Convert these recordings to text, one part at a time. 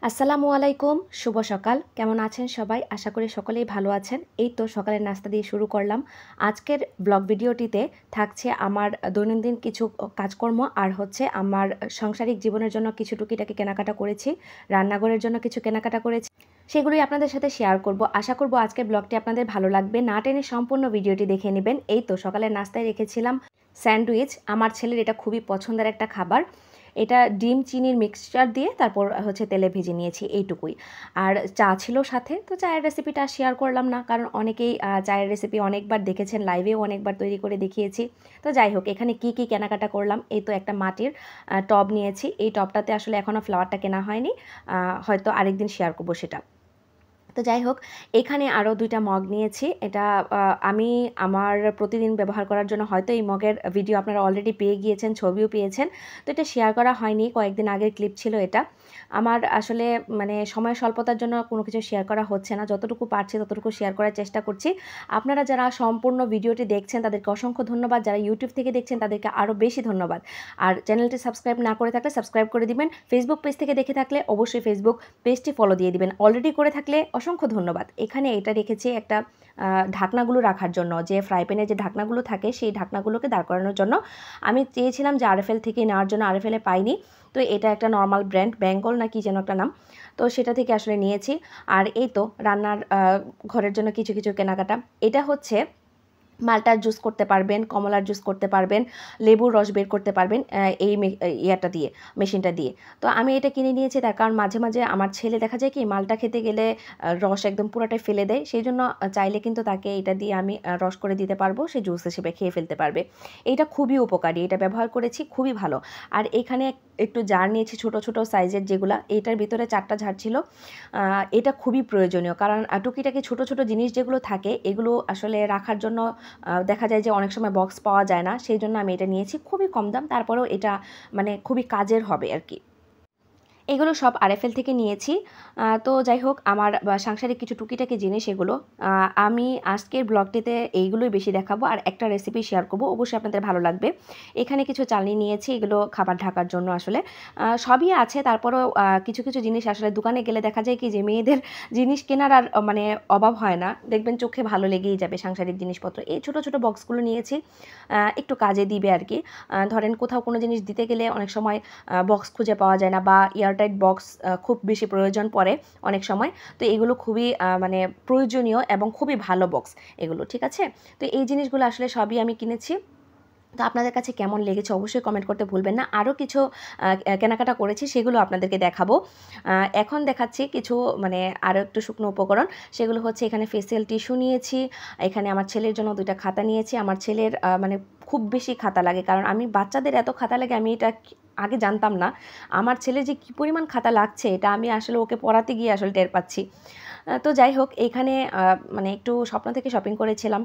আসসালামু আলাইকুম, শুভ সকাল। কেমন আছেন সবাই? আশা করি সকলেই ভালো আছেন। এই তো সকালের নাস্তা দিয়ে শুরু করলাম। আজকের ব্লগ ভিডিওটিতে থাকছে আমার দৈনন্দিন কিছু কাজকর্ম আর হচ্ছে আমার সাংসারিক জীবনের জন্য কিছু টুকিটাকি কেনাকাটা করেছি। রান্নাঘরের জন্য কিছু কেনাকাটা করেছি। সেগুলোই আপনাদের সাথে শেয়ার করব। আশা করব আজকের ব্লগটি আপনাদের ভালো লাগবে। না টেনে সম্পূর্ণ ভিডিওটি দেখে নেবেন। এই তো সকালের নাস্তায় রেখেছিলাম স্যান্ডউইচ। আমার ছেলের এটা খুবই পছন্দের একটা খাবার। এটা ডিম চিনির মিক্সচার দিয়ে তারপর হচ্ছে তেলে ভেজে নিয়েছি এইটুকুই। আর চা ছিল সাথে, তো চায়ের রেসিপিটা শেয়ার করলাম না, কারণ অনেকেই চায়ের রেসিপি অনেকবার দেখেছেন, লাইভেও অনেকবার তৈরি করে দেখিয়েছি। তো যাই হোক, এখানে কি কি কেনাকাটা করলাম, এই তো একটা মাটির টব নিয়েছি। এই টবটাতে আসলে এখনও ফ্লাওয়ারটা কেনা হয়নি, হয়তো আরেকদিন শেয়ার করবো সেটা। তো যাই হোক, এখানে আরও 2টা মগ নিয়েছি। এটা আমি আমার প্রতিদিন ব্যবহার করার জন্য, হয়তো এই মগের ভিডিও আপনারা অলরেডি পেয়ে গিয়েছেন, ছবিও পেয়েছেন। তো এটা শেয়ার করা হয়নি, কয়েকদিন আগের ক্লিপ ছিল এটা। আমার আসলে মানে সময় স্বল্পতার জন্য কোনো কিছু শেয়ার করা হচ্ছে না, যতটুকু পারছি ততটুকু শেয়ার করার চেষ্টা করছি। আপনারা যারা সম্পূর্ণ ভিডিওটি দেখছেন তাদেরকে অসংখ্য ধন্যবাদ, যারা ইউটিউব থেকে দেখছেন তাদেরকে আরও বেশি ধন্যবাদ। আর চ্যানেলটি সাবস্ক্রাইব না করে থাকলে সাবস্ক্রাইব করে দিবেন। ফেসবুক পেজ থেকে দেখে থাকলে অবশ্যই ফেসবুক পেজটি ফলো দিয়ে দিবেন। অলরেডি করে থাকলে অসংখ্য ধন্যবাদ। এখানে এটা রেখেছি একটা ঢাকনাগুলো রাখার জন্য, যে ফ্রাই প্যানের যে ঢাকনাগুলো থাকে সেই ঢাকনাগুলোকে দাঁড় করানোর জন্য। আমি চেয়েছিলাম যে আরএফএল থেকে নেওয়ার জন্য, আরএফএলে পাইনি। তো এটা একটা নর্মাল ব্র্যান্ড, বেঙ্গল না কি যেন একটা নাম, তো সেটা থেকে আসলে নিয়েছি। আর এই তো রান্নার ঘরের জন্য কিছু কিছু কেনাকাটা। এটা হচ্ছে মালটার জুস করতে পারবেন, কমলার জুস করতে পারবেন, লেবুর রস বের করতে পারবেন এই ইয়াটা দিয়ে, মেশিনটা দিয়ে। তো আমি এটা কিনে নিয়েছি তার কারণ মাঝে মাঝে আমার ছেলে দেখা যায় কি মালটা খেতে গেলে রস একদম পুরোটাই ফেলে দেয়, সেই জন্য চাইলে কিন্তু তাকে এটা দিয়ে আমি রস করে দিতে পারবো, সে জুস হিসেবে খেয়ে ফেলতে পারবে। এইটা খুবই উপকারী, এটা ব্যবহার করেছি, খুবই ভালো। আর এখানে একটু জার নিয়েছি ছোট ছোট সাইজের, যেগুলা এইটার ভিতরে 4টা ঝাড় ছিল। এটা খুবই প্রয়োজনীয়, কারণ টুকিটাকি ছোট ছোট জিনিস যেগুলো থাকে এগুলো আসলে রাখার জন্য দেখা যায় যে অনেক সময় বক্স পাওয়া যায় না, সেই জন্য আমি এটা নিয়েছি। খুবই কম দাম, তারপরেও এটা মানে খুবই কাজের হবে আর কি। এগুলো সব আরএফএল থেকে নিয়েছি। তো যাই হোক, আমার সাংসারিক কিছু টুকিটাকি জিনিস এগুলো। আমি আজকের ব্লগটিতে এইগুলোই বেশি দেখাবো, আর একটা রেসিপি শেয়ার করবো, অবশ্যই আপনাদের ভালো লাগবে। এখানে কিছু চালনি নিয়েছি, এগুলো খাবার ঢাকার জন্য আসলে সবই আছে। তারপরেও কিছু কিছু জিনিস আসলে দোকানে গেলে দেখা যায় কি যে মেয়েদের জিনিস কেনার আর মানে অভাব হয় না, দেখবেন চোখে ভালো লেগেই যাবে সাংসারিক জিনিসপত্র। এই ছোট ছোট বক্সগুলো নিয়েছি, একটু কাজে দিবে আর কি। ধরেন কোথাও কোনো জিনিস দিতে গেলে অনেক সময় বক্স খুঁজে পাওয়া যায় না, বা এয়ারটাইট বক্স খুব বেশি প্রয়োজন পড়ে অনেক সময়। তো এগুলো খুবই মানে প্রয়োজনীয় এবং খুবই ভালো বক্স এগুলো, ঠিক আছে। তো এই জিনিসগুলো আসলে সবই আমি কিনেছি। তো আপনাদের কাছে কেমন লেগেছে অবশ্যই কমেন্ট করতে ভুলবেন না। আরও কিছু কেনাকাটা করেছি, সেগুলো আপনাদেরকে দেখাবো। এখন দেখাচ্ছি কিছু মানে আরও একটু শুকনো উপকরণ। সেগুলো হচ্ছে, এখানে ফেসিয়াল টিস্যু নিয়েছি, এখানে আমার ছেলের জন্য 2টা খাতা নিয়েছি। আমার ছেলের মানে খুব বেশি খাতা লাগে, কারণ আমি বাচ্চাদের এত খাতা লাগে আমি এটা আগে জানতাম না। আমার ছেলে যে কী পরিমাণ খাতা লাগছে এটা আমি আসলে ওকে পড়াতে গিয়ে আসলে টের পাচ্ছি। তো যাই হোক, এইখানে মানে একটু স্বপ্ন থেকে শপিং করেছিলাম।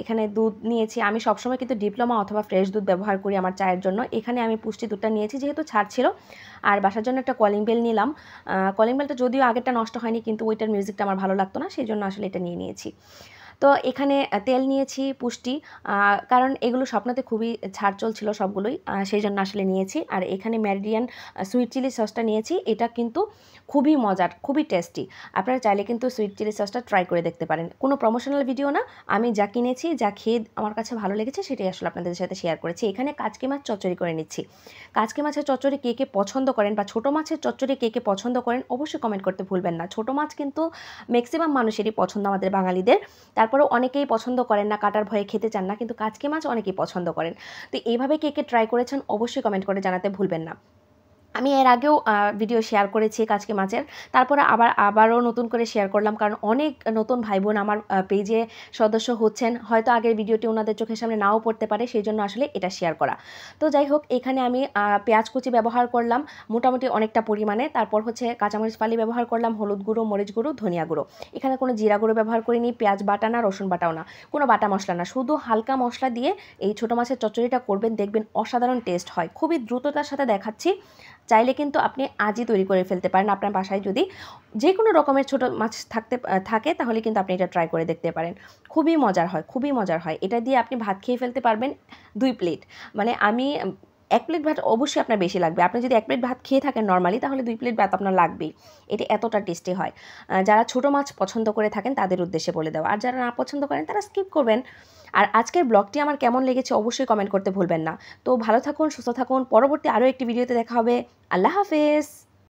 এখানে দুধ নিয়েছি। আমি সবসময় কিন্তু ডিপ্লোমা অথবা ফ্রেশ দুধ ব্যবহার করি আমার চায়ের জন্য। এখানে আমি পুষ্টি দুধটা নিয়েছি যেহেতু ছাড় ছিল। আর বাসার জন্য একটা কলিং বেল নিলাম। কলিং বেলটা যদিও আগেরটা নষ্ট হয়নি, কিন্তু ওইটার মিউজিকটা আমার ভালো লাগতো না, সেই জন্য আসলে এটা নিয়ে নিয়েছি। তো এখানে তেল নিয়েছি পুষ্টি, কারণ এগুলো স্বপ্নতে খুবই ছাড় চলছিল সবগুলোই, সেই জন্য আসলে নিয়েছি। আর এখানে ম্যারিডিয়ান সুইট চিলি সসটা নিয়েছি, এটা কিন্তু খুবই মজার, খুবই টেস্টি। আপনারা চাইলে কিন্তু সুইট চিলি সসটা ট্রাই করে দেখতে পারেন। কোনো প্রমোশনাল ভিডিও না, আমি যা কিনেছি, যা খেয়ে আমার কাছে ভালো লেগেছে সেটাই আসলে আপনাদের সাথে শেয়ার করেছি। এখানে কাচকি মাছ চচ্চড়ি করে নিচ্ছি। কাচকি মাছের চচ্চড়ি কে কে পছন্দ করেন, বা ছোটো মাছের চচ্চড়ি কে কে পছন্দ করেন অবশ্যই কমেন্ট করতে ভুলবেন না। ছোটো মাছ কিন্তু ম্যাক্সিমাম মানুষেরই পছন্দ, আমাদের বাঙালিদের। তারপরেও অনেকেই পছন্দ করেন না, কাটার ভয়ে খেতে চান না, কিন্তু কাচকি মাছ অনেকেই পছন্দ করেন। তো এইভাবে কে কে ট্রাই করেছেন অবশ্যই কমেন্ট করে জানাতে ভুলবেন না। আমি এর আগেও ভিডিও শেয়ার করেছি কাচকি মাছের, তারপরে আবারও নতুন করে শেয়ার করলাম, কারণ অনেক নতুন ভাই বোন আমার পেজে সদস্য হচ্ছেন, হয়তো আগের ভিডিওটি ওনাদের চোখের সামনে নাও পড়তে পারে, সেই জন্য আসলে এটা শেয়ার করা। তো যাই হোক, এখানে আমি পেঁয়াজ কুচি ব্যবহার করলাম মোটামুটি অনেকটা পরিমাণে, তারপর হচ্ছে কাঁচামরিচ ফালি ব্যবহার করলাম, হলুদ গুঁড়ো, মরিচ গুঁড়ো, ধনিয়া গুঁড়ো। এখানে কোনো জিরা গুঁড়ো ব্যবহার করিনি, পেঁয়াজ বাটা না, রসুন বাটাও না, কোনো বাটা মশলা না, শুধু হালকা মশলা দিয়ে এই ছোটো মাছের চচ্চড়িটা করবেন, দেখবেন অসাধারণ টেস্ট হয়। খুবই দ্রুততার সাথে দেখাচ্ছি, চাইলে কিন্তু আপনি আজই তৈরি করে ফেলতে পারেন আপনার বাসায়, যদি যে কোনো রকমের ছোটো মাছ থাকে তাহলে কিন্তু আপনি এটা ট্রাই করে দেখতে পারেন। খুবই মজার হয়, খুবই মজার হয়। এটা দিয়ে আপনি ভাত খেয়ে ফেলতে পারবেন 2 প্লেট। মানে আমি 1 প্লেট ভাত অবশ্যই আপনার বেশি লাগবে। আপনি যদি 1 প্লেট ভাত খেয়ে থাকেন নরমালি, তাহলে 2 প্লেট ভাত আপনার লাগবেই। এটা এতটা টেস্টি হয়। যারা ছোটো মাছ পছন্দ করে থাকেন তাদের উদ্দেশ্যে বলে দেওয়া, আর যারা না পছন্দ করেন তারা স্কিপ করবেন। আর আজকের ব্লগটি আমার কেমন লেগেছে অবশ্যই কমেন্ট করতে ভুলবেন না। তো ভালো থাকুন, সুস্থ থাকুন। পরবর্তী আরও একটি ভিডিওতে দেখা হবে। আল্লাহ হাফেজ।